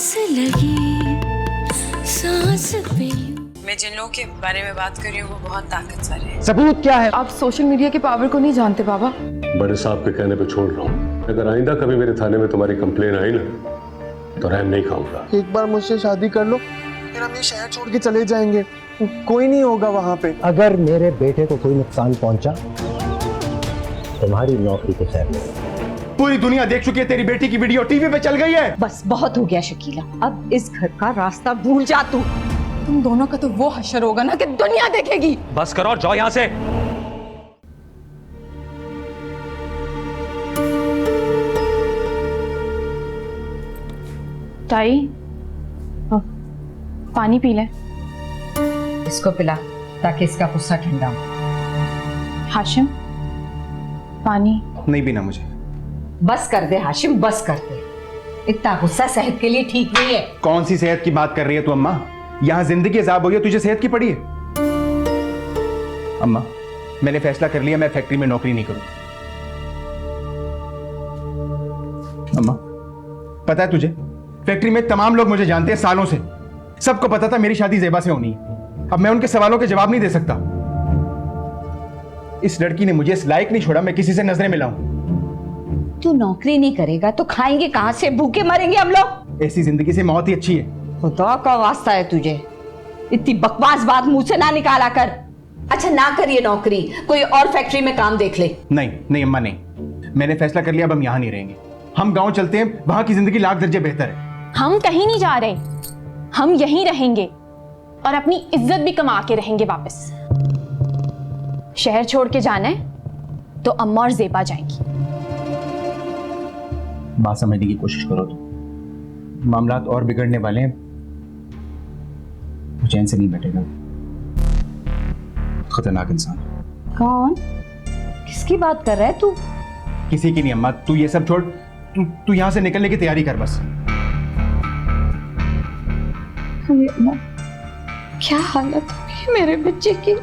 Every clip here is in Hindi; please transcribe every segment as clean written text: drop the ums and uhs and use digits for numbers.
प्यास लगी सांस पे। मैं जिन लोगों के बारे में बात कर रही हूँ वो बहुत ताकतवर है। सबूत क्या है? आप सोशल मीडिया के पावर को नहीं जानते बाबा। बड़े साहब के कहने पे छोड़ रहा हूँ। अगर आइंदा कभी मेरे थाने में तुम्हारी कंप्लेन आई ना तो रहम नहीं खाऊंगा। एक बार मुझसे शादी कर लो फिर हम ये शहर छोड़ के चले जाएंगे, कोई नहीं होगा वहाँ पे। अगर मेरे बेटे को कोई नुकसान पहुंचा तुम्हारी नौकरी को सैर में। पूरी दुनिया देख चुकी है, तेरी बेटी की वीडियो टीवी पे चल गई है। बस बहुत हो गया शकीला, अब इस घर का रास्ता भूल जा तू। तुम दोनों का तो वो हशर होगा ना कि दुनिया देखेगी। बस करो और जाओ यहाँ से। ताई पानी पी ले। इसको पिला ताकि इसका गुस्सा ठंडा हो। हाशिम पानी नहीं पीना मुझे। बस कर दे हाशिम, बस कर दे। इतना गुस्सा सेहत के लिए ठीक नहीं है। कौन सी सेहत की बात कर रही है तू अम्मा? यहाँ जिंदगी अजाब हो गई, तुझे सेहत की पड़ी है? अम्मा मैंने फैसला कर लिया, मैं फैक्ट्री में नौकरी नहीं करूंगा। अम्मा पता है तुझे, फैक्ट्री में तमाम लोग मुझे जानते हैं सालों से। सबको पता था मेरी शादी ज़ेबा से होनी है। अब मैं उनके सवालों के जवाब नहीं दे सकता। इस लड़की ने मुझे इस लायक नहीं छोड़ा मैं किसी से नजरें मिलाऊं। तू नौकरी नहीं करेगा तो खाएंगे कहां से? भूखे मरेंगे हम लोग। ऐसी जिंदगी से मौत ही अच्छी है। खुदा का वास्ता है तुझे, इतनी बकवास बात मुंह से ना निकाला कर। अच्छा ना करिए नौकरी, कोई और फैक्ट्री में काम देख ले। नहीं नहीं अम्मा नहीं, मैंने फैसला कर लिया, अब हम यहाँ नहीं रहेंगे। हम गांव चलते हैं, वहां की जिंदगी लाख दर्जे बेहतर है। हम कहीं नहीं जा रहे, हम यहीं रहेंगे और अपनी इज्जत भी कमा के रहेंगे वापस। शहर छोड़ के जाना है तो अम्मा और ज़ेबा जाएंगी। बात समझने की कोशिश करो तो मामलात और बिगड़ने वाले हैं, चैन से नहीं बैठेगा। खतरनाक इंसान। कौन? किसकी बात कर रहा है तू? किसी की नहीं अम्मा, तू ये सब छोड़, तू यहां से निकलने की तैयारी कर बस। क्या हालत है मेरे बच्चे की।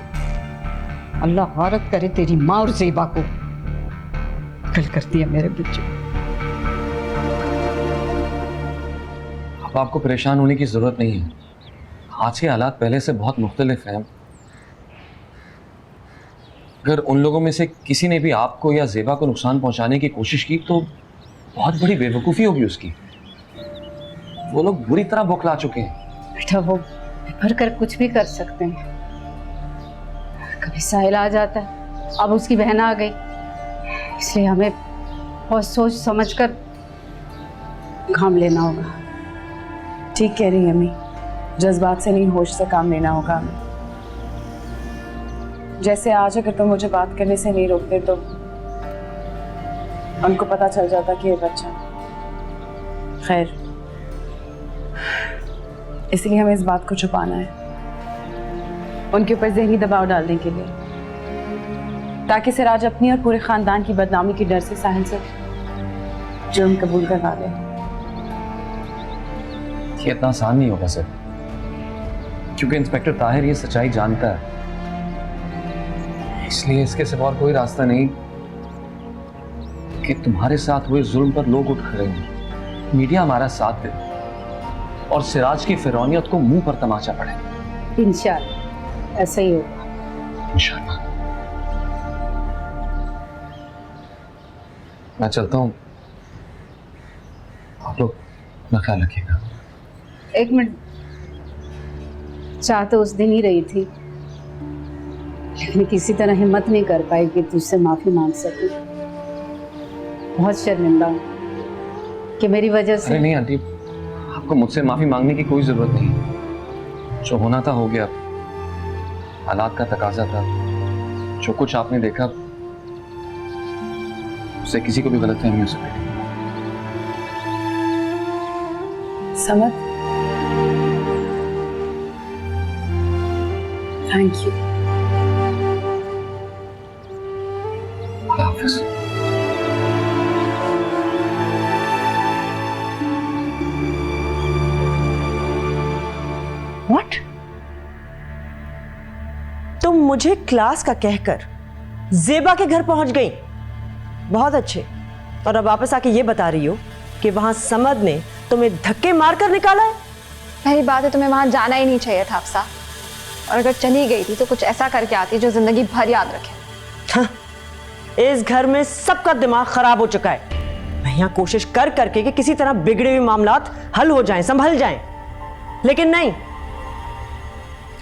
अल्लाह भारत करे तेरी माँ और ज़ेबा को। कल करती है मेरे बच्चे। अब आपको परेशान होने की जरूरत नहीं है। आज के हालात पहले से बहुत मुख्तलिफ हैं। अगर उन लोगों में से किसी ने भी आपको या ज़ेबा को नुकसान पहुंचाने की कोशिश की तो बहुत बड़ी बेवकूफ़ी होगी उसकी। वो लोग बुरी तरह बौखला चुके हैं। बेटा वो भर कर कुछ भी कर सकते हैं। कभी साहिल आ जाता है, अब उसकी बहन आ गई, इसलिए हमें बहुत सोच समझ कर काम लेना होगा। ठीक कह रही है अम्मी, जज्बात से नहीं होश से काम लेना होगा हमें। जैसे आज अगर तुम मुझे बात करने से नहीं रोकते तो उनको पता चल जाता कि ये बच्चा। खैर इसलिए हमें इस बात को छुपाना है, उनके ऊपर ज़हनी दबाव डालने के लिए, ताकि सिराज अपनी और पूरे खानदान की बदनामी के डर से साहिल से जुर्म कबूल करवा ले। ये इतना आसान नहीं होगा सर, क्योंकि इंस्पेक्टर ताहिर ये सच्चाई जानता है। इसलिए इसके सिवा और कोई रास्ता नहीं कि तुम्हारे साथ हुए जुल्म पर लोग उठ खड़े हों, मीडिया हमारा साथ दे और सिराज की फिरौनियत को मुंह पर तमाचा पड़े। इंशाअल्लाह ऐसा ही होगा। इंशाअल्लाह। मैं चलता हूँ, आप लोग अपना ख्याल रखिएगा। एक मिनट, चाह तो उस दिन ही रही थी, लेकिन किसी तरह हिम्मत नहीं कर पाई कि तुझसे माफी मांग सकूं। बहुत शर्मिंदा हूं कि मेरी वजह से। अरे नहीं आंटी, आपको मुझसे माफी मांगने की कोई जरूरत नहीं। जो होना था हो गया, हालात का तकाजा था। जो कुछ आपने देखा उससे किसी को भी गलतफहमी हो सकती थी। समझ, थैंक यू। हाफिज। व्हाट? तुम मुझे क्लास का कहकर ज़ेबा के घर पहुंच गई? बहुत अच्छे। और अब वापस आके ये बता रही हो कि वहां समद ने तुम्हें धक्के मारकर निकाला है? पहली बात है तुम्हें वहां जाना ही नहीं चाहिए था अफसा, और अगर चली गई थी तो कुछ ऐसा करके आती जो जिंदगी भर याद रखे। हाँ, इस घर में सबका दिमाग खराब हो चुका है। मैं यहाँ कोशिश कर करके कि किसी तरह बिगड़े हुए मामलात हल हो जाएं, संभल जाएं, लेकिन नहीं।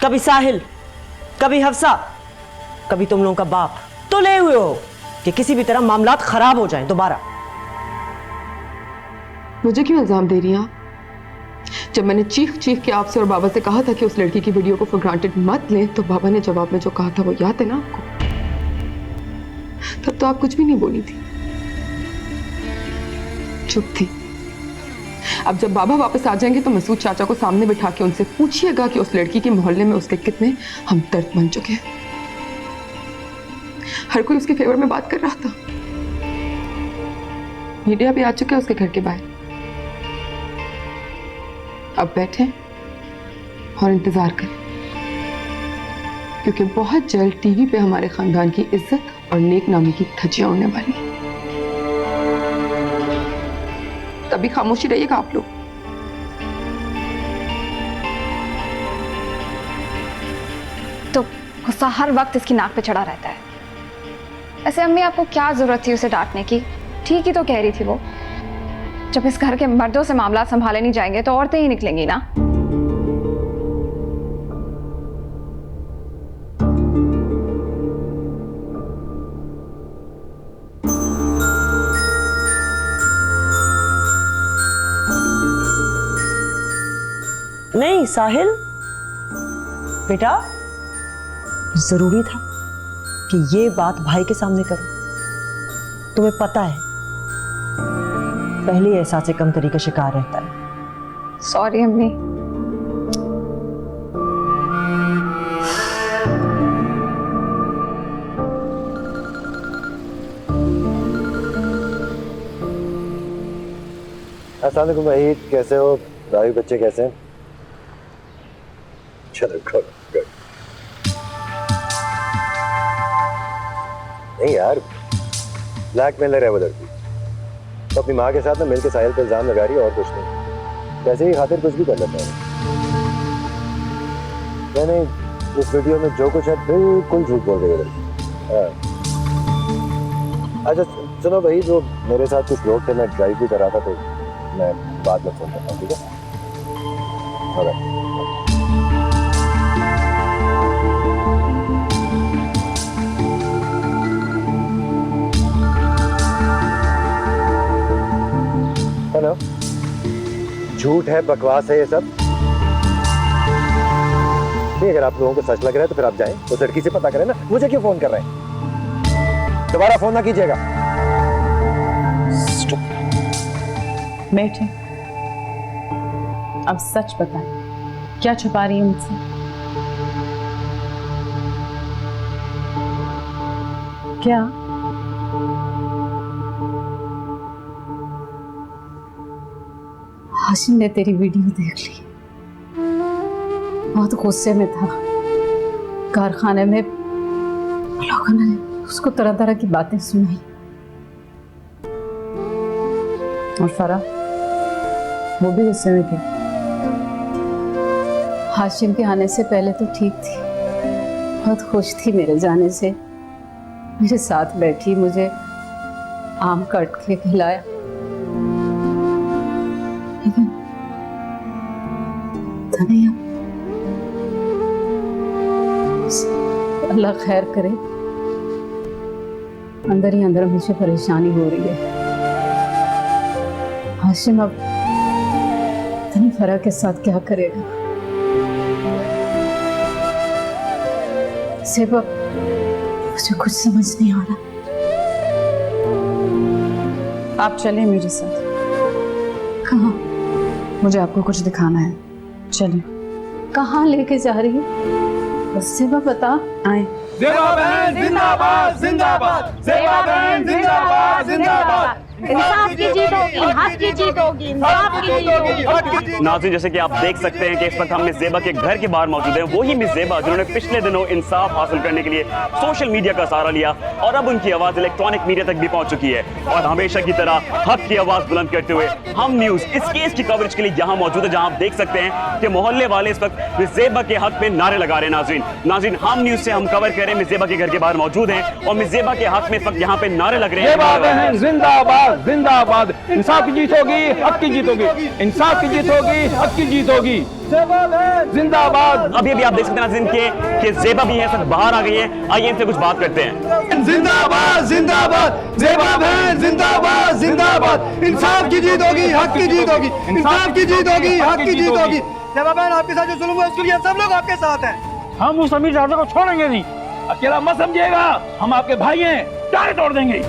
कभी साहिल, कभी हफ्सा, कभी तुम लोगों का बाप तुले हुए हो कि किसी भी तरह मामलात खराब हो जाएं दोबारा। मुझे क्यों इल्जाम दे रही हैं आप? जब मैंने चीख चीख के आपसे और बाबा से कहा था कि उस लड़की की वीडियो को फॉर ग्रांटेड मत लें, तो बाबा ने जवाब में जो कहा था वो याद है ना आपको? तब तो आप कुछ भी नहीं बोली थी, चुप थी। अब जब बाबा वापस आ जाएंगे तो मसूद चाचा को सामने बिठा के उनसे पूछिएगा कि उस लड़की के मोहल्ले में उसके कितने हमदर्द बन चुके हैं। हर कोई उसके फेवर में बात कर रहा था, मीडिया भी आ चुका है उसके घर के बाहर। अब बैठे और इंतजार करें, क्योंकि बहुत जल्द टीवी पे हमारे खानदान की इज्जत और नेक नामी की धज्जियां उड़ने वाली हैं। तभी खामोशी रहिएगा आप लोग। तो गुस्सा हर वक्त इसकी नाक पे चढ़ा रहता है। ऐसे अम्मी आपको क्या जरूरत थी उसे डांटने की? ठीक ही तो कह रही थी वो। जब इस घर के मर्दों से मामला संभाले नहीं जाएंगे तो औरतें ही निकलेंगी ना। नहीं साहिल बेटा, जरूरी था कि ये बात भाई के सामने करो। तुम्हें पता है पहले एहसास कमतरी का शिकार रहता है। सॉरी अम्मी। अस्सलाम वालेकुम वहीद, कैसे हो? रावी बच्चे कैसे हैं? चलो गुड गुड। नहीं यार, ब्लैकमेलर है वो लड़की, तो अपनी माँ के साथ ना मिलकर साहिल पे इल्जाम लगा रही है और कुछ नहीं। वैसे ही खातिर कुछ भी कर लेता है। मैंने इस वीडियो में जो कुछ है बिल्कुल झूठ बोल रही है लड़की। हाँ। अच्छा सुनो भाई, जो मेरे साथ कुछ लोग थे, मैं ड्राइव भी कर रहा था, तो मैं बाद में फोन करता हूँ, ठीक है? हेलो, झूठ है, बकवास है ये सब। नहीं, अगर आप लोगों को सच लग रहा है तो फिर आप जाएं, उस लड़की से पता करें ना। मुझे क्यों फोन कर रहे हैं? दोबारा फोन ना कीजिएगा। बैठे, अब सच बताएं, क्या छुपा रही है मुझसे? क्या? हाशिम ने तेरी वीडियो देख ली, बहुत गुस्से में था। कारखाने में लोगों ने उसको तरह तरह की बातें सुनाई। और फरा, वो भी गुस्से में थी। हाशिम के आने से पहले तो ठीक थी, बहुत खुश थी मेरे जाने से। मेरे साथ बैठी, मुझे आम काट के खिलाया। लेकिन नहीं, अल्लाह खैर करे, अंदर ही अंदर मुझे परेशानी हो रही है। हाशिम अब इतनी फरा के साथ क्या करेगा? सिर्फ अब मुझे कुछ समझ नहीं आ रहा। आप चलिए मेरे साथ। कहाँ? मुझे आपको कुछ दिखाना है, चलिए। कहाँ लेके जा रही है? बस सिर्फ बता। आए। ज़ेबा बहन जिंदाबाद जिंदाबाद, ज़ेबा बहन जिंदाबाद जिंदाबाद। इंसाफ की जीत होगी, हक की जीत होगी, इंसाफ की जीत होगी। नाज़रीन, जैसे कि आप देख सकते हैं कि इस वक्त हम मिस ज़ेबा के घर के बाहर मौजूद हैं। वही मिस ज़ेबा जिन्होंने पिछले दिनों इंसाफ हासिल करने के लिए सोशल मीडिया का सहारा लिया और अब उनकी आवाज़ इलेक्ट्रॉनिक मीडिया तक भी पहुंच चुकी है। और हमेशा की तरह हक की आवाज़ बुलंद करते हुए हम न्यूज़ इस केस की कवरेज के लिए यहाँ मौजूद है, जहाँ आप देख सकते हैं कि मोहल्ले वाले इस वक्त मिस ज़ेबा के हक में नारे लगा रहे हैं। नाज़रीन, हम न्यूज़ से हम कवर कर रहे हैं, मिस ज़ेबा के घर के बाहर मौजूद हैं और मिस ज़ेबा के हक में इस वक्त यहाँ पे नारे लग रहे हैं। जिंदाबाद जिंदाबाद, इंसाफ की जीत होगी, हक की जीत होगी, इंसाफ की जीत होगी, हक की जीत होगी, जिंदाबाद। अभी अभी आप देख सकते हैं कि ज़ेबा भी है, सब बाहर आ गई है। आइए इनसे कुछ बात करते हैं। जिंदाबाद जिंदाबाद, ज़ेबा बहन जिंदाबाद जिंदाबाद, इंसाफ की जीत होगी, हक की जीत होगी, इंसाफ की जीत होगी, हक की जीत होगी। ज़ेबा बहन, आपके साथ जो जुल्म हुआ उसके लिए हम सब लोग आपके साथ हैं। हम उस अमीर ज़ादा को छोड़ेंगे नहीं, अकेला मत समझिएगा, हम आपके भाई हैं, चाहे तोड़ देंगे।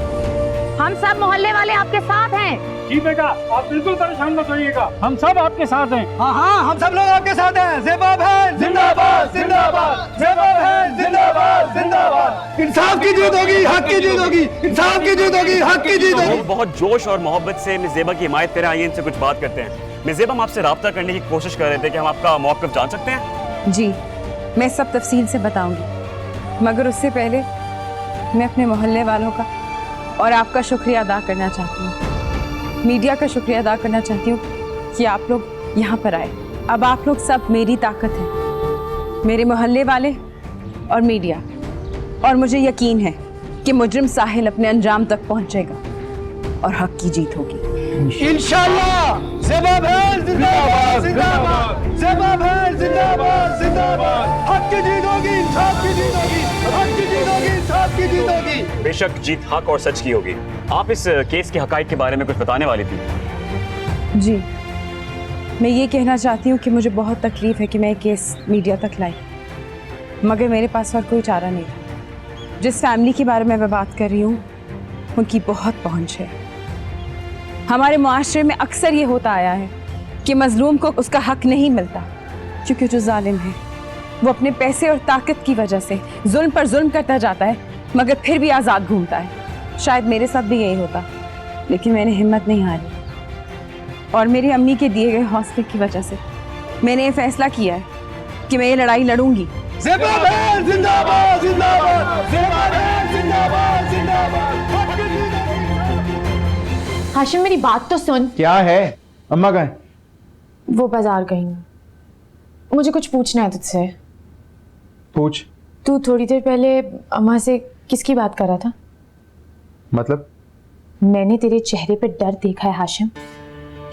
हम सब मोहल्ले वाले आपके साथ हैं। जी बेटा, आप बिल्कुल परेशान मत होइएगा, हम सब आपके साथ हैं। हाँ हाँ, हम सब लोग आपके साथ हैं। ज़ेबा बहन जिंदाबाद जिंदाबाद, ज़ेबा बहन जिंदाबाद जिंदाबाद, इंसाफ की जीत होगी, हक की जीत होगी, इंसाफ की जीत होगी, हक की जीत होगी। बहुत जोश और मोहब्बत से मिस ज़ेबा की हिमायत करें। आइए इनसे कुछ बात करते हैं। मिस ज़ेबा, हम आपसे राब्ता करने की कोशिश कर रहे थे कि हम आपका मौक़िफ़ जान सकते हैं? जी, मैं सब तफसील से बताऊंगी, मगर उससे पहले मैं अपने मोहल्ले वालों का और आपका शुक्रिया अदा करना चाहती हूँ, मीडिया का शुक्रिया अदा करना चाहती हूँ कि आप लोग यहाँ पर आए। अब आप लोग सब मेरी ताकत हैं, मेरे मोहल्ले वाले और मीडिया, और मुझे यकीन है कि मुजरिम साहिल अपने अंजाम तक पहुँचेगा और हक की जीत होगी इंशाअल्लाह। ज़ेबा बहन जिंदाबाद जिंदाबाद, ज़ेबा बहन जिंदाबाद जिंदाबाद, हक की जीत होगी, इंसाफ की जीत होगी, हक की जीत होगी, इंसाफ की जीत होगी। बेशक जीत हक और सच की होगी। आप इस केस के हकाइक के बारे में कुछ बताने वाली थी। जी, मैं ये कहना चाहती हूँ कि मुझे बहुत तकलीफ है कि मैं ये केस मीडिया तक लाई, मगर मेरे पास और कोई चारा नहीं था। जिस फैमिली के बारे में मैं बात कर रही हूँ उनकी बहुत पहुँच है। हमारे मुआशरे में अक्सर ये होता आया है कि मजलूम को उसका हक नहीं मिलता, क्योंकि जो जालिम है वो अपने पैसे और ताकत की वजह से जुल्म पर जुल्म करता जाता है, मगर फिर भी आज़ाद घूमता है। शायद मेरे साथ भी यही होता, लेकिन मैंने हिम्मत नहीं हारी और मेरी अम्मी के दिए गए हौसले की वजह से मैंने ये फैसला किया है कि मैं ये लड़ाई लड़ूंगी। ज़ेबा बहन जिंदाबाद जिंदाबाद, ज़ेबा बहन जिंदाबाद जिंदाबाद, हक की जीत होगी। हाशिम, मेरी बात तो सुन। क्या है? अम्मा कहाँ है? वो बाजार गई हैं। मुझे कुछ पूछना है तुझसे। पूछ। तू थोड़ी देर पहले अम्मा से किसकी बात कर रहा था? मतलब? मैंने तेरे चेहरे पे डर देखा है हाशिम।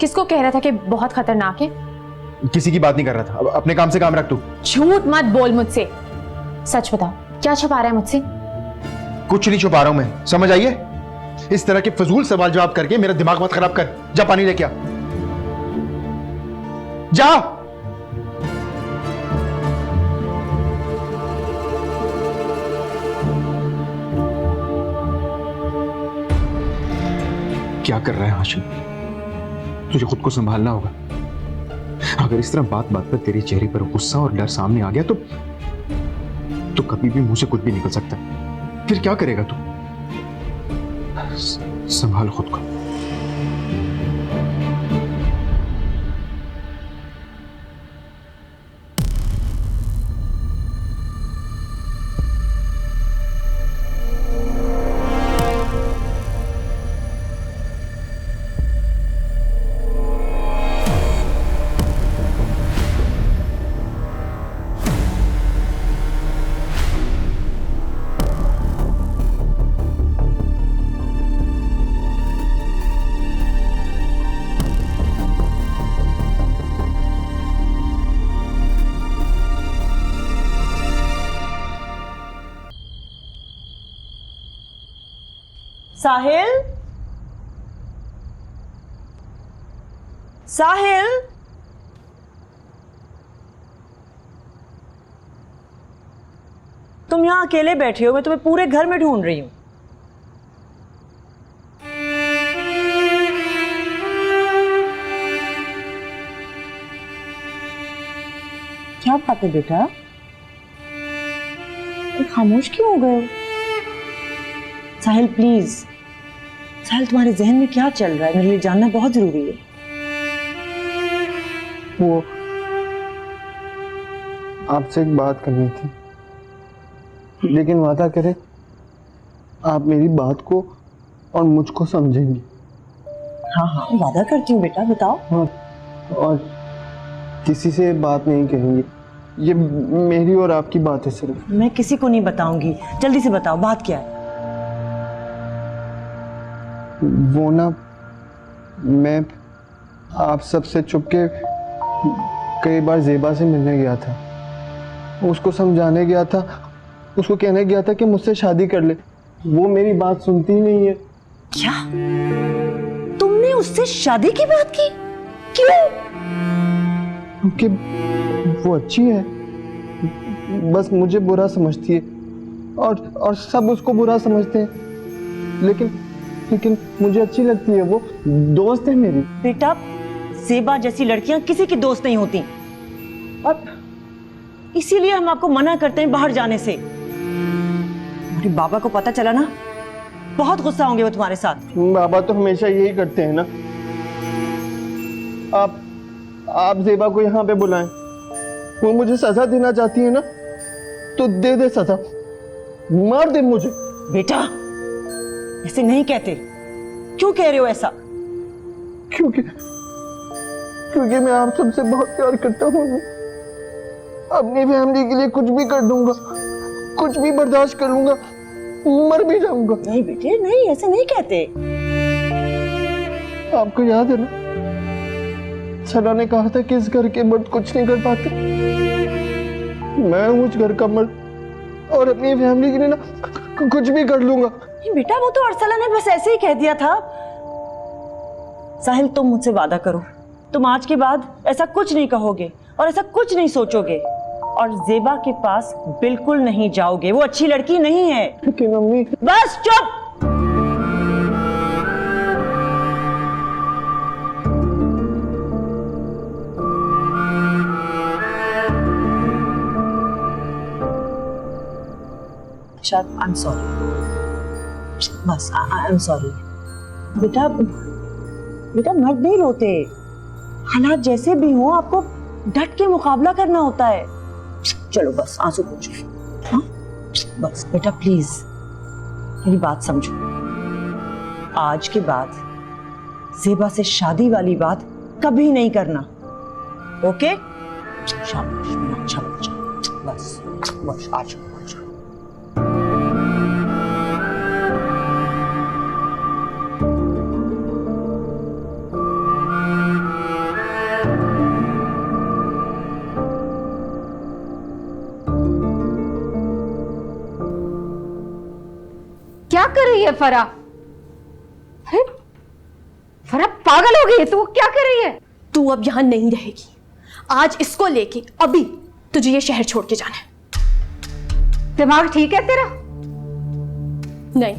किसको कह रहा था कि बहुत खतरनाक है? किसी की बात नहीं कर रहा था, अब अपने काम से काम रख तू। झूठ मत बोल मुझसे, सच बता, क्या छुपा रहा है मुझसे? कुछ नहीं छुपा रहा हूं मैं, समझ आई है? इस तरह के फजूल सवाल जवाब करके मेरा दिमाग मत खराब कर। जा पानी लेके आ, जा। क्या कर रहा है हाशिम? तुझे खुद को संभालना होगा। अगर इस तरह बात बात पर तेरे चेहरे पर गुस्सा और डर सामने आ गया तो कभी भी मुंह से कुछ भी निकल सकता है। फिर क्या करेगा तू? संभाल खुद को। साहिल, साहिल, तुम यहाँ अकेले बैठे हो, मैं तुम्हें पूरे घर में ढूंढ रही हूँ। क्या बात है बेटा, खामोश क्यों हो गए हो? साहिल प्लीज, साहिल, तुम्हारे जहन में क्या चल रहा है? मेरे लिए जानना बहुत जरूरी है। वो आपसे एक बात करनी थी, लेकिन वादा करें आप मेरी बात को और मुझको समझेंगी। हाँ हाँ, वादा करती हूँ बेटा, बताओ। और किसी से बात नहीं करेंगी, ये मेरी और आपकी बात है सिर्फ। मैं किसी को नहीं बताऊंगी, जल्दी से बताओ बात क्या है। वो ना, मैं आप सबसे चुपके कई बार ज़ेबा से मिलने गया था, उसको समझाने गया था, उसको कहने गया था कि मुझसे शादी कर ले। वो मेरी बात सुनती ही नहीं है। क्या तुमने उससे शादी की बात की? क्यों? क्योंकि वो अच्छी है, बस मुझे बुरा समझती है और सब उसको बुरा समझते हैं, लेकिन मुझे अच्छी लगती है। वो दोस्त है मेरी। बेटा, ज़ेबा जैसी लड़कियां किसी की दोस्त नहीं होती, और इसीलिए हम आपको मना करते हैं बाहर जाने से। तुम्हारे बाबा को पता चला ना, बहुत गुस्सा होंगे वो तुम्हारे साथ। बाबा तो हमेशा यही करते हैं ना। आप ज़ेबा को यहाँ पे बुलाएं। वो मुझे सजा देना चाहती है ना, तो दे सजा, मार दे मुझे। बेटा, ऐसे नहीं कहते। क्यों कह रहे हो ऐसा? क्योंकि मैं आप सबसे बहुत प्यार करता हूँ। अपनी फैमिली के लिए कुछ भी कर दूंगा, कुछ भी बर्दाश्त कर लूंगा, मर भी जाऊंगा। नहीं बेटे, नहीं, ऐसे नहीं कहते। आपको याद है ना, सना ने कहा था कि इस घर के मर्द कुछ नहीं कर पाते। मैं हूँ उस घर का मर्द और अपनी फैमिली के लिए ना कुछ भी कर लूंगा। बेटा, वो तो अरसला ने बस ऐसे ही कह दिया था। साहिल, तुम मुझसे वादा करो, तुम आज के बाद ऐसा कुछ नहीं कहोगे और ऐसा कुछ नहीं सोचोगे और ज़ेबा के पास बिल्कुल नहीं जाओगे। वो अच्छी लड़की नहीं है। लेकिन मम्मी। बस चुप। I am sorry. बस आई एम सॉरी। बेटा, मर्द नहीं रोते। हालात जैसे भी हो, आपको डट के मुकाबला करना होता है। चलो बस, आंसू पोंछो। हाँ? बस बेटा, प्लीज मेरी बात समझो। आज के बाद ज़ेबा से शादी वाली बात कभी नहीं करना, ओके? शाबाश मेरा अच्छा बच्चा। बस आ जाओ। क्या कर रही है फरा? फरा पागल हो गई है तू? क्या कर रही है? तू अब यहां नहीं रहेगी। आज इसको लेके अभी तुझे ये शहर छोड़ के जाना है। दिमाग ठीक है तेरा? नहीं,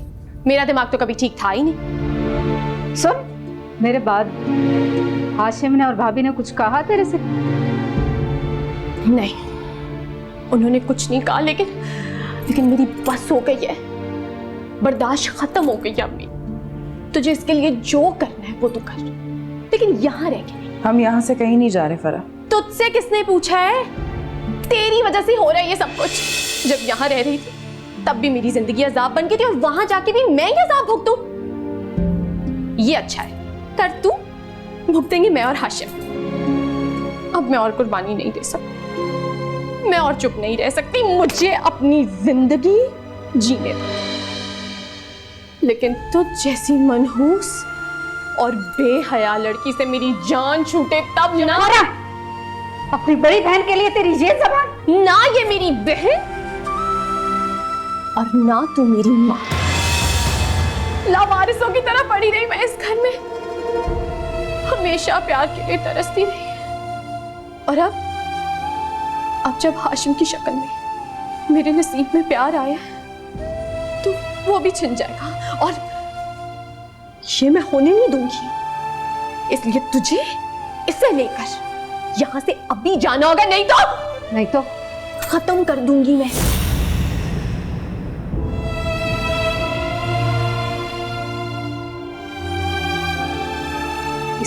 मेरा दिमाग तो कभी ठीक था ही नहीं। सुन, मेरे बाद हाशिम ने और भाभी ने कुछ कहा तेरे से? नहीं, उन्होंने कुछ नहीं कहा, लेकिन मेरी बस हो गई है। बर्दाश्त खत्म हो गई है अम्मी। तुझे इसके लिए जो करना है वो तू कर, लेकिन यहाँ रह के नहीं। हम यहाँ से कहीं नहीं जा रहे फरा। तुझसे किसने पूछा है? तेरी वजह से हो रहा है ये सब कुछ। जब यहाँ रह रही थी तब भी मेरी जिंदगी अजाब बन गई थी, और वहां जाके भी मैं ये अजाब भुगतूं? ये अच्छा है, कर तू, भुगतेंगे मैं और हाशिम। अब मैं और कुर्बानी नहीं दे सकती, मैं और चुप नहीं रह सकती। मुझे अपनी जिंदगी जीने दो। लेकिन तुझ जैसी मनहूस और बेहया लड़की से मेरी जान छूटे तब ना। अपनी बड़ी बहन के लिए तेरी ये ज़बान? ना ये मेरी बहन और ना तू मेरी माँ। लावारिसों की तरह पड़ी रही मैं इस घर में, हमेशा प्यार के लिए तरसती रही। और अब जब हाशिम की शक्ल में मेरे नसीब में प्यार आया है तो वो भी छिन जाएगा, और ये मैं होने नहीं दूंगी। इसलिए तुझे इसे लेकर यहां से अभी जाना होगा, नहीं तो खत्म कर दूंगी मैं।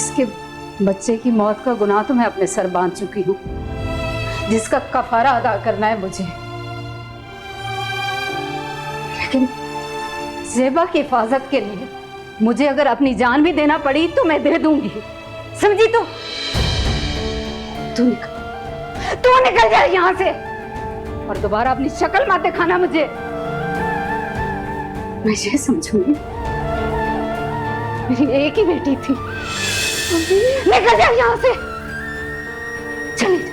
इसके बच्चे की मौत का गुनाह तो मैं अपने सर बांध चुकी हूँ, जिसका कफारा अदा करना है मुझे। लेकिन ज़ेबा की हिफाजत के लिए मुझे अगर अपनी जान भी देना पड़ी तो मैं दे दूंगी, समझी? तू निकल जा यहाँ से और दोबारा अपनी शक्ल मत दिखाना मुझे। मैं ये समझूंगी मेरी एक ही बेटी थी। निकल जा यहाँ से, चले जा।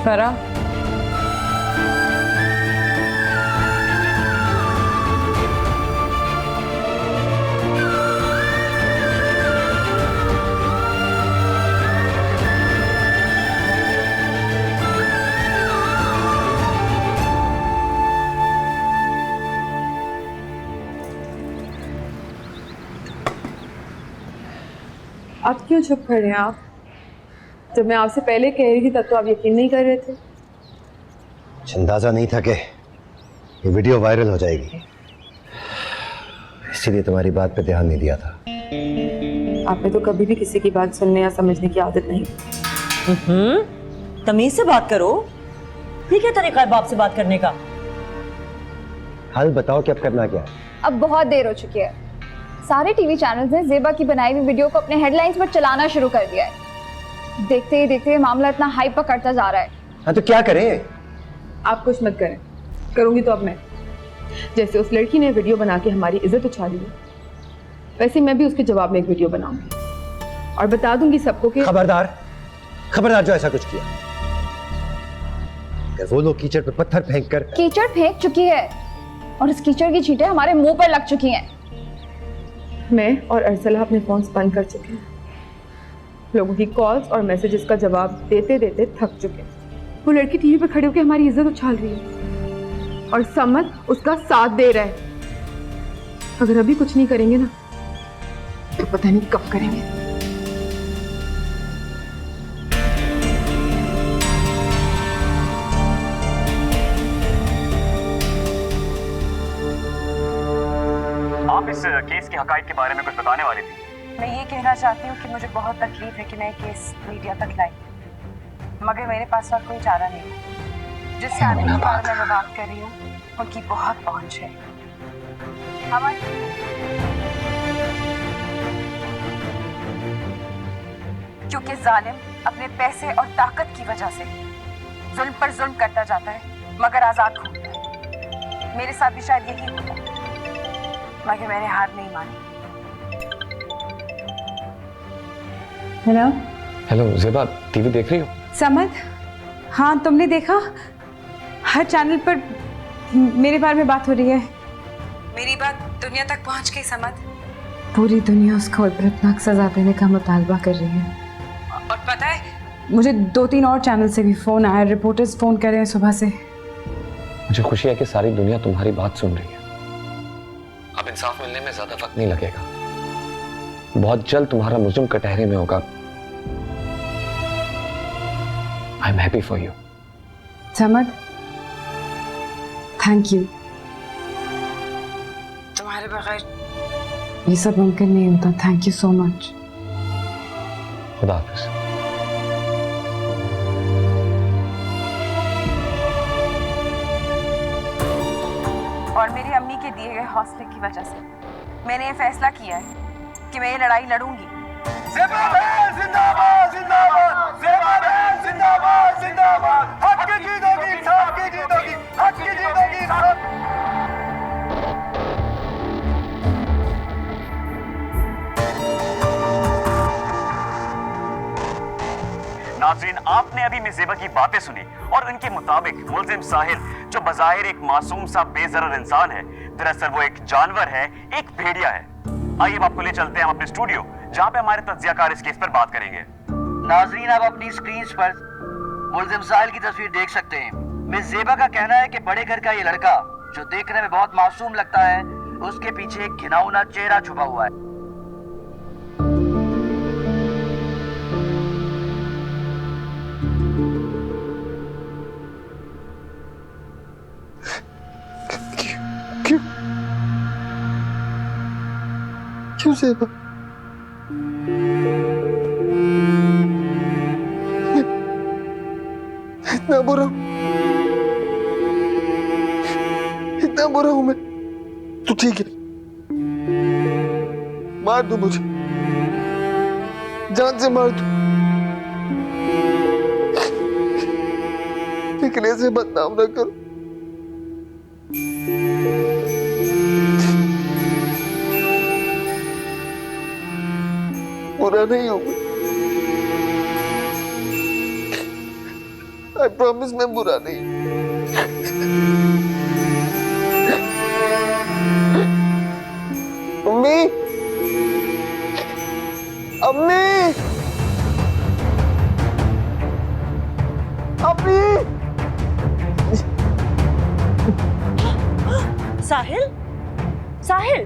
फरा आप क्यों चुप खड़े हैं? आप जब मैं आपसे पहले कह रही थी तब तो आप यकीन नहीं कर रहे थे। अंदाजा नहीं था कि ये वीडियो वायरल हो जाएगी, इसीलिए तुम्हारी बात पे ध्यान नहीं दिया था। आपने तो कभी भी किसी की बात सुनने या समझने की आदत नहीं। तमीज से बात करो। ठीक है तरीका है बाप से बात करने का। हाल बताओ कि अब करना क्या है? अब बहुत देर हो चुकी है। सारे टीवी चैनल्स ने ज़ेबा की बनाई हुई वीडियो को अपने हेडलाइंस पर चलाना शुरू कर दिया है। देखते ही देखते मामला इतना हाइप पकड़ता जा रहा है। हाँ तो क्या करें? आप कुछ मत करें, करूंगी तो अब मैं। जैसे उस लड़की ने वीडियो बना के हमारी इज्जत उछाली है, वैसे मैं भी उसके जवाब में एक वीडियो बनाऊंगी और बता दूंगी सबको कि खबरदार जो ऐसा कुछ किया। अगर वो लोग कीचड़ पे पत्थर फेंक कर कीचड़ फेंक चुकी है और इस कीचड़ की छींटें हमारे मुंह पर लग चुकी हैं। मैं और अरसला अपने फोन बंद कर चुके हैं। लोगों की कॉल्स और मैसेजेस का जवाब देते देते थक चुके हैं। वो लड़की टीवी पे खड़े होकर हमारी इज्जत उछाल रही है और समद उसका साथ दे रहा है। अगर अभी कुछ नहीं करेंगे ना तो पता नहीं कब करेंगे। आप इस केस के हकाइक के बारे में कुछ बताने वाली थी। मैं ये कहना चाहती हूँ कि मुझे बहुत तकलीफ है कि मैं केस मीडिया तक लाई, मगर मेरे पास और कोई चारा नहीं। जिस आदमी के बारे में मैं बात कर रही हूँ उनकी बहुत पहुंच है। क्योंकि जालिम अपने पैसे और ताकत की वजह से जुल्म पर जुल्म करता जाता है मगर आजाद घूमता है। मेरे साथ भी शायद यही होगा, मगर मैंने हार नहीं मानी। हेलो ज़ेबा, टीवी देख रही हो? समद, हाँ तुमने देखा? हर चैनल पर मेरे बारे में बात हो रही है। मेरी बात दुनिया तक पहुंच गई समद। पूरी दुनिया उसको इबरतनाक सजा देने का मुतालबा कर रही है। और पता है मुझे 2-3 और चैनल से भी फोन आया, रिपोर्टर्स फोन कर रहे हैं सुबह से। मुझे खुशी है कि सारी दुनिया तुम्हारी बात सुन रही है। अब इंसाफ मिलने में ज्यादा वक्त नहीं लगेगा, बहुत जल्द तुम्हारा मुजरिम कटहरे में होगा। I am happy for you. Samad, thank you. तुम्हारे बगैर ये सब मुमकिन नहीं होता। Thank you so much. खुदा हाफिज। और मेरी अम्मी के दिए गए हौसले की वजह से मैंने ये फैसला किया है कि मैं ये लड़ाई लड़ूंगी। ज़ेबा बहन जिंदाबाद, जिंदाबाद, ज़ेबा बहन जिंदाबाद, जिंदाबाद। हक की जीत होगी, इंसाफ की जीत होगी, हक की जीत होगी, इंसाफ। नाज़रीन, आपने अभी मिस ज़ेबा की बातें सुनी और उनके मुताबिक मुल्ज़िम साहिल जो बज़ाहिर एक मासूम सा बेज़रर इंसान है, दरअसल वो एक जानवर है, एक भेड़िया है। आइए अब आपको ले चलते हैं हम अपने स्टूडियो, जहां पे हमारे तज्ज़ियाकार इस केस पर बात करेंगे। नाज़रीन, आप अपनी स्क्रीन पर मुल्ज़िम साहिल की तस्वीर देख सकते हैं। मिस ज़ेबा का कहना है कि बड़े घर का ये लड़का जो देखने में बहुत मासूम लगता है, उसके पीछे एक घिनौना चेहरा छुपा हुआ है। क्यों ज़ेबा? इतना बुरा हूं मैं? तो ठीक है, मार दो मुझे, जान से मार दो, लेकिन ऐसे बदनाम ना करो। बुरा नहीं हूं मैं, आई प्रॉमिस मैं बुरा नहीं हूं। अम्मी, अम्मी, अम्मी। साहिल, साहिल,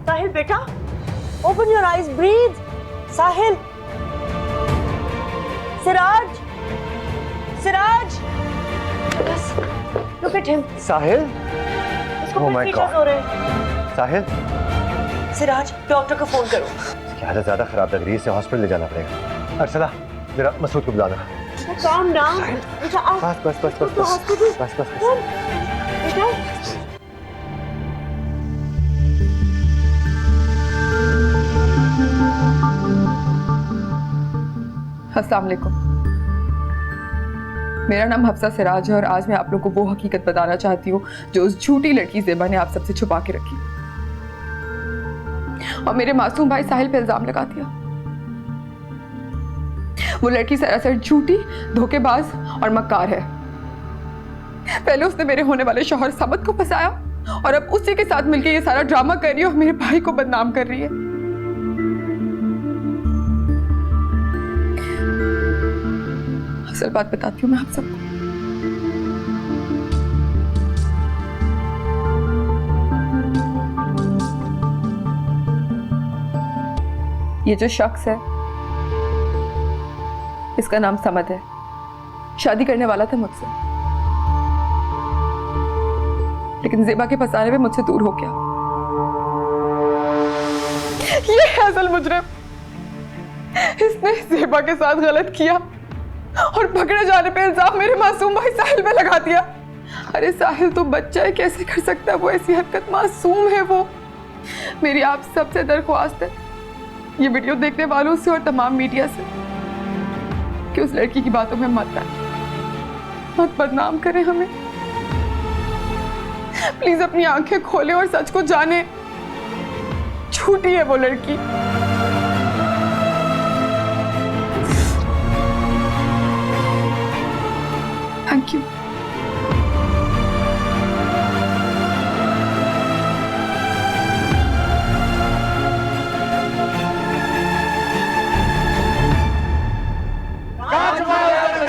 साहिल बेटा, ओपन योर आईज, ब्रीथ। साहिल, सिराज, सिराज, बस, लुक एट हिम। साहिल, इसको Oh my God. हो रहे हैं। साहिल, सिराज, डॉक्टर को फोन करो। इसकी हालत ज्यादा खराब लग रही है, इसे हॉस्पिटल ले जाना पड़ेगा। अरसला, मेरा मसूद को बुलाना। काम डाउन बेटा, आओ। बस बस बस बस बस बस बस बेटा, अस्सलाम वालेकुम। मेरा नाम हफ्सा सिराज है और आज मैं आप लोगों को वो हकीकत बताना चाहती हूँ जो उस झूठी लड़की ज़ेबा ने आप सबसे छुपा के रखी और मेरे मासूम भाई साहिल पे इल्जाम लगा दिया। वो लड़की सरासर झूठी, धोखेबाज और मक्कार है। पहले उसने मेरे होने वाले शौहर समद को फंसाया और अब उसी के साथ मिलकर ये सारा ड्रामा कर रही है और मेरे भाई को बदनाम कर रही है। असल बात बताती हूँ मैं आप सबको। ये जो शख्स है इसका नाम समद है, शादी करने वाला था मुझसे, लेकिन ज़ेबा के फंसाने में मुझसे दूर हो गया। ये है असल मुजरिम, इसने ज़ेबा के साथ गलत किया और पकड़े जाने पे इल्जाम मेरे मासूम भाई साहिल पे लगा दिया। अरे साहिल तो बच्चा है, कैसे कर सकता है वो ऐसी हरकत? मासूम है वो। मेरी आप सबसे दरख्वास्त है, ये वीडियो देखने वालों से और तमाम मीडिया से कि उस लड़की की बातों में मत आए, मत बदनाम करें हमें। प्लीज अपनी आंखें खोलें और सच को जाने। झूठी है वो लड़की। Thank you.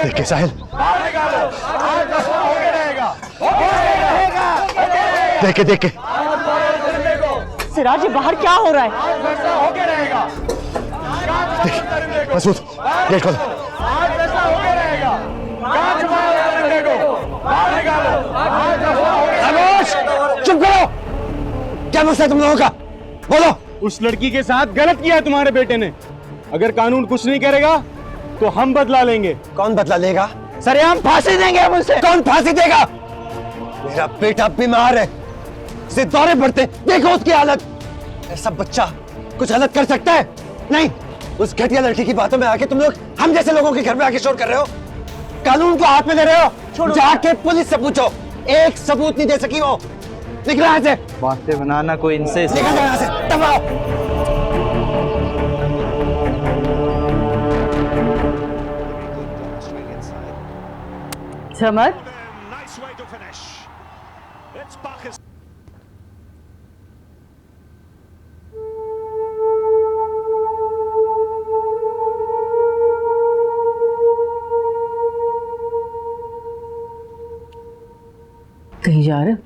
देखिए साहिल, देखे देखे सिराज, ये बाहर क्या हो रहा है? देख मसूद, गेट खोलो। खामोश, चुप करो। क्या मसला है तुम लोगों का? बोलो। उस लड़की के साथ गलत किया है तुम्हारे बेटे ने। अगर कानून कुछ नहीं करेगा तो हम बदला लेंगे। कौन बदला लेगा? सरेआम फांसी देंगे हम उसे। कौन फांसी देगा? मेरा बेटा बीमार है, इसे दौरे पड़ते, देखो उसकी हालत। ऐसा बच्चा कुछ गलत कर सकता है? नहीं। उस घटिया लड़की की बातों में आके तुम लोग हम जैसे लोगों के घर में आके शोर कर रहे हो, कानून को हाथ में ले रहे हो। जाके पुलिस से पूछो, एक सबूत नहीं दे सकी वो। निकलो यहाँ से। बातें बनाना कोई इनसे। निकल यहाँ से, दबाओ। समद, कहीं जा रहे हो?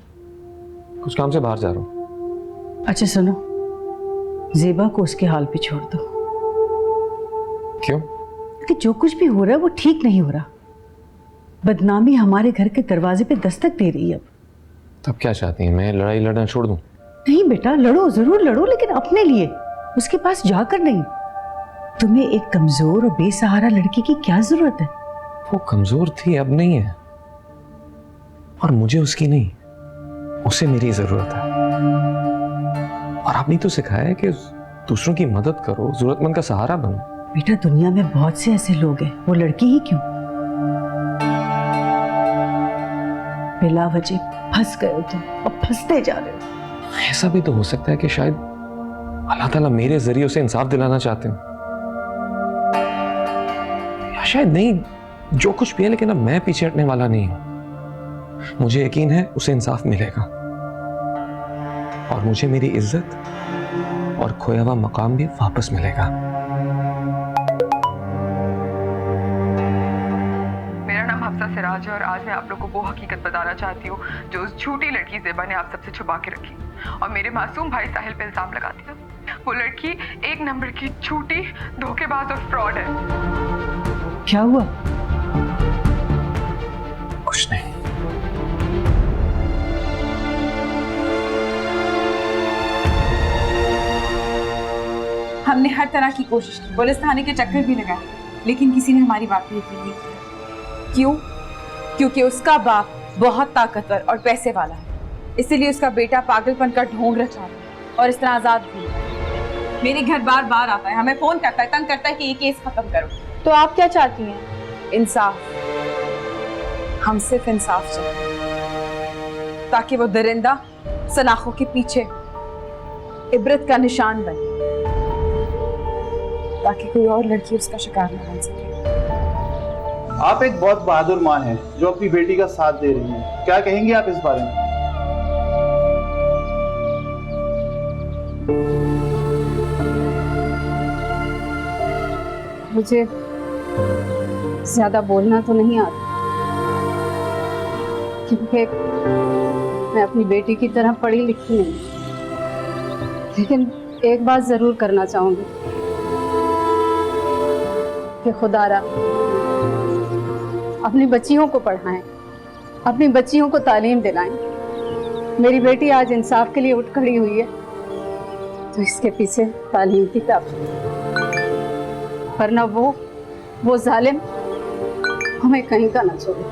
कुछ काम से बाहर जा रहा हूँ। अच्छा सुनो, ज़ेबा को उसके हाल पे छोड़ दो। क्यों? कि जो कुछ भी हो रहा है वो ठीक नहीं हो रहा। बदनामी हमारे घर के दरवाजे पे दस्तक दे रही है। अब तब क्या चाहती हैं, मैं लड़ाई लड़ना छोड़ दूं? नहीं बेटा, लड़ो, जरूर लड़ो, लेकिन अपने लिए। उसके पास जाकर नहीं। तुम्हें एक कमजोर और बेसहारा लड़की की क्या जरूरत है? वो कमजोर थी, अब नहीं है, और मुझे उसकी नहीं, उसे मेरी जरूरत है। और आपने तो सिखाया है कि दूसरों की मदद करो, जरूरतमंद का सहारा बनो। बेटा, दुनिया में बहुत से ऐसे लोग हैं, वो लड़की ही क्यों? बिला वजह फंस गए हो तुम और फंसते जा रहे हो। ऐसा भी तो हो सकता है कि शायद अल्लाह ताला मेरे जरिए उसे इंसाफ दिलाना चाहते हैं, या शायद नहीं, जो कुछ भी है, लेकिन अब मैं पीछे हटने वाला नहीं हूं। मुझे यकीन है उसे इंसाफ मिलेगा और मुझे मेरी इज्जत और खोया हुआ मकाम भी वापस मिलेगा। मेरा नाम हफ्सा सिराज है और आज मैं आप लोगों को वो हकीकत बताना चाहती हूँ जो उस झूठी लड़की ज़ेबा ने आप सबसे छुपा के रखी और मेरे मासूम भाई साहिल पे इल्जाम लगाती है। वो लड़की एक नंबर की झूठी, धोखेबाज और फ्रॉड है। क्या हुआ? कुछ नहीं। हमने हर तरह की कोशिश की, पुलिस थाने के चक्कर भी लगाए, लेकिन किसी ने हमारी बात नहीं की। क्यों? क्योंकि उसका बाप बहुत ताकतवर और पैसे वाला है, इसीलिए उसका बेटा पागलपन का ढोंग रचा है और इस तरह आजाद भी। मेरे घर बार बार आता है, हमें फोन करता है, तंग करता है कि ये केस खत्म करो। तो आप क्या चाहती हैं? इंसाफ। हम सिर्फ इंसाफ चाहते हैं ताकि वो दरिंदा सलाखों के पीछे इबरत का निशान बने, ताकि कोई और लड़की उसका शिकार न बन सके। आप एक बहुत बहादुर माँ हैं जो अपनी बेटी का साथ दे रही हैं, क्या कहेंगे आप इस बारे में? मुझे ज्यादा बोलना तो नहीं आता, क्योंकि मैं अपनी बेटी की तरह पढ़ी लिखी नहीं, लेकिन एक बात जरूर करना चाहूंगी कि खुदारा अपनी बच्चियों को पढ़ाएं, अपनी बच्चियों को तालीम दिलाएं। मेरी बेटी आज इंसाफ के लिए उठ खड़ी हुई है तो इसके पीछे तालीम की काफी, वरना वो जालिम हमें कहीं का ना छोड़े।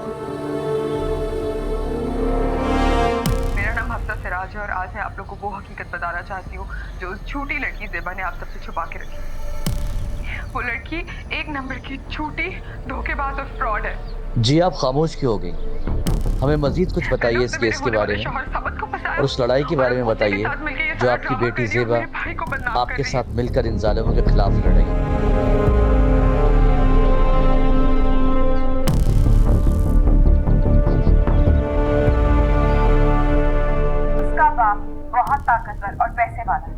मेरा नाम हफ्सा सिराज है और आज मैं आप लोगों को वो हकीकत बताना चाहती हूँ जो उस झूठी लड़की ज़ेबा ने आप सबसे छुपा के रखी। वो लड़की एक नंबर की झूठी, धोखेबाज और फ्रॉड है। जी आप खामोश क्यों हो गई? हमें मजीद कुछ बताइए इस केस के बारे में और उस लड़ाई के बारे में बताइए जो आपकी बेटी ज़ेबा आपके साथ मिलकर इन जालिमों के खिलाफ लड़ रही है। उसका बाप बहुत ताकतवर और पैसे वाला है,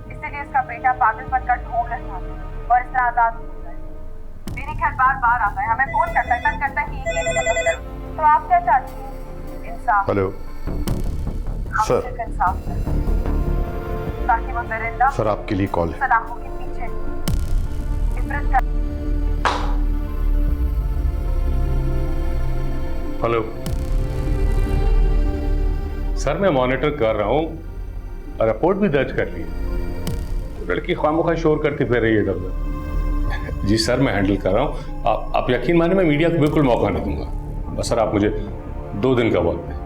इसीलिए उसका बेटा पागलपन का ढोंग रचा है और इस तरह आजाद हो गया है। मेरे घर बार बार आता है, हमें फोन करता है, तंग करता है कि ये केस खत्म करो। तो आप क्या चाहती हैं? इंसाफ। हेलो हम सर। सिर्फ इंसाफ चाहते हैं ताकि वो दरिंदा सर, आपके लिए कॉल है। सलाखों के पीछे इबरत का। हेलो सर, मैं मॉनिटर कर रहा हूँ, रिपोर्ट भी दर्ज कर ली है। लड़की खामोखा शोर करती फिर रही है इधर उधर। जी सर, मैं हैंडल कर रहा हूँ। आप यकीन माने, मैं मीडिया को बिल्कुल मौका नहीं दूंगा। बस सर, आप मुझे 2 दिन का वक्त दें,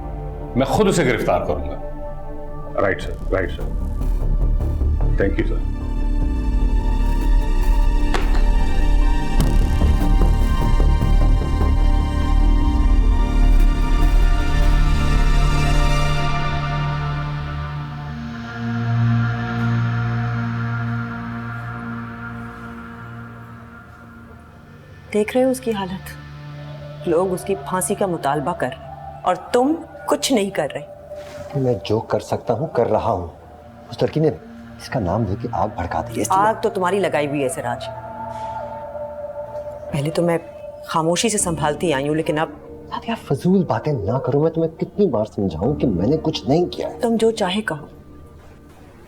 मैं खुद उसे गिरफ्तार करूंगा। Right sir, right sir, thank you sir. देख रहे हो उसकी हालत? लोग उसकी फांसी का मुतालबा कर रहे और तुम कुछ नहीं कर रहे। मैं जो कर सकता हूँ कर रहा हूँ। उस लड़की ने इसका नाम लेके आग भड़का दी है। आग तो तुम्हारी लगाई हुई है सिराज। पहले तो मैं खामोशी से संभालती आई हूँ, लेकिन अब यार फजूल बातें ना करो। मैं तुम्हें कितनी बार समझाऊं कि मैंने कुछ नहीं किया है। तुम जो चाहे कहो,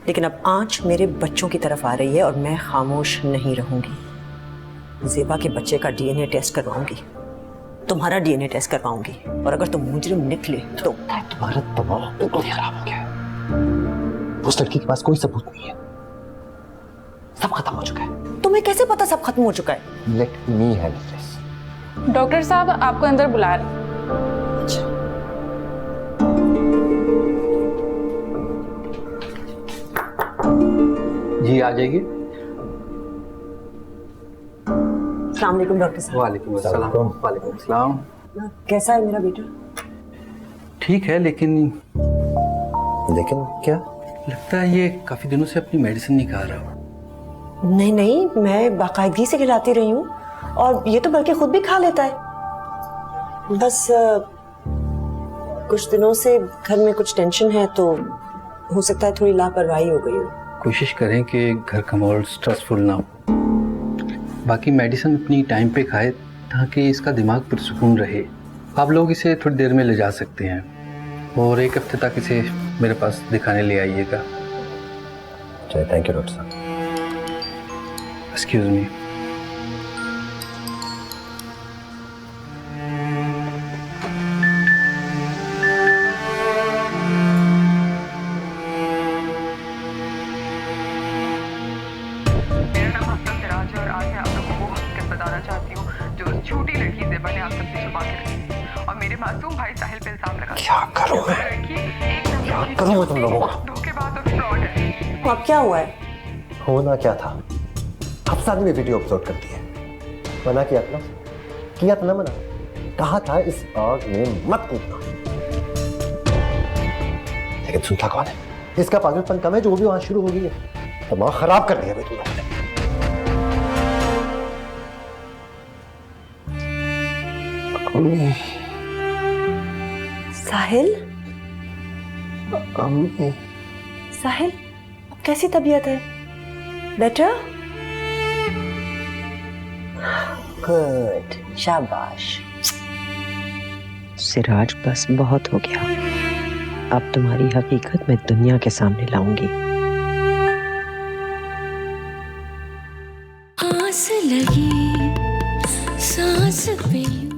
लेकिन अब आंच मेरे बच्चों की तरफ आ रही है और मैं खामोश नहीं रहूंगी। ज़ेबा के बच्चे का डीएनए टेस्ट करवाऊंगी, तुम्हारा डीएनए टेस्ट करवाऊंगी, और अगर तुम मुजरिम निकले तो तुम्हारा दिमाग बिल्कुल खराब हो गया है। उस लड़की के पास कोई सबूत नहीं है। सब खत्म हो चुका है। तुम्हें कैसे पता सब खत्म हो चुका है? Let me handle this. Doctor साहब आपको अंदर बुला रहे। जी आ जाइए। अस्सलाम वालेकुम डॉक्टर साहब। वालेकुम अस्सलाम। वालेकुम अस्सलाम। कैसा है मेरा बेटा? ठीक है, लेकिन क्या लगता है ये काफी दिनों से अपनी मेडिसिन नहीं खा रहा। नहीं नहीं, मैं बाकायदगी से खिलाती रही हूँ और ये तो बल्कि खुद भी खा लेता है। बस कुछ दिनों से घर में कुछ टेंशन है तो हो सकता है थोड़ी लापरवाही हो गई हो। कोशिश करें कि घर का माहौल स्ट्रेसफुल ना हो। बाकी मेडिसिन अपनी टाइम पे खाए ताकि इसका दिमाग पुरसुकून रहे। आप लोग इसे थोड़ी देर में ले जा सकते हैं और 1 हफ्ते तक इसे मेरे पास दिखाने ले आइएगा। चलिए, थैंक यू डॉक्टर साहब। Excuse me. छोटी लड़की ज़ेबा ने आप सबसे छुपा के रखी और मेरे मासूम भाई साहिल पे इल्जाम लगा। क्या करूं मैं? क्या करूं तुम लोगों का? धोखेबाज और फ्रॉड है। अब क्या हुआ है? होना क्या था? हफ्साद ने वीडियो अपलोड कर दी है। मना किया था ना? किया था ना मना? कहा था इस आग में मत कूदना। लेकिन सुनता कौन है? इसका पागलपन कम है जो भी वहां शुरू हो गई है। दिमाग खराब कर दिया भाई तुम लोगों ने। साहिल? साहिल, कैसी तबीयत है? बेटर? गुड, शाबाश। सिराज, बस बहुत हो गया। अब तुम्हारी हकीकत मैं दुनिया के सामने लाऊंगी। आस लगी सांस पे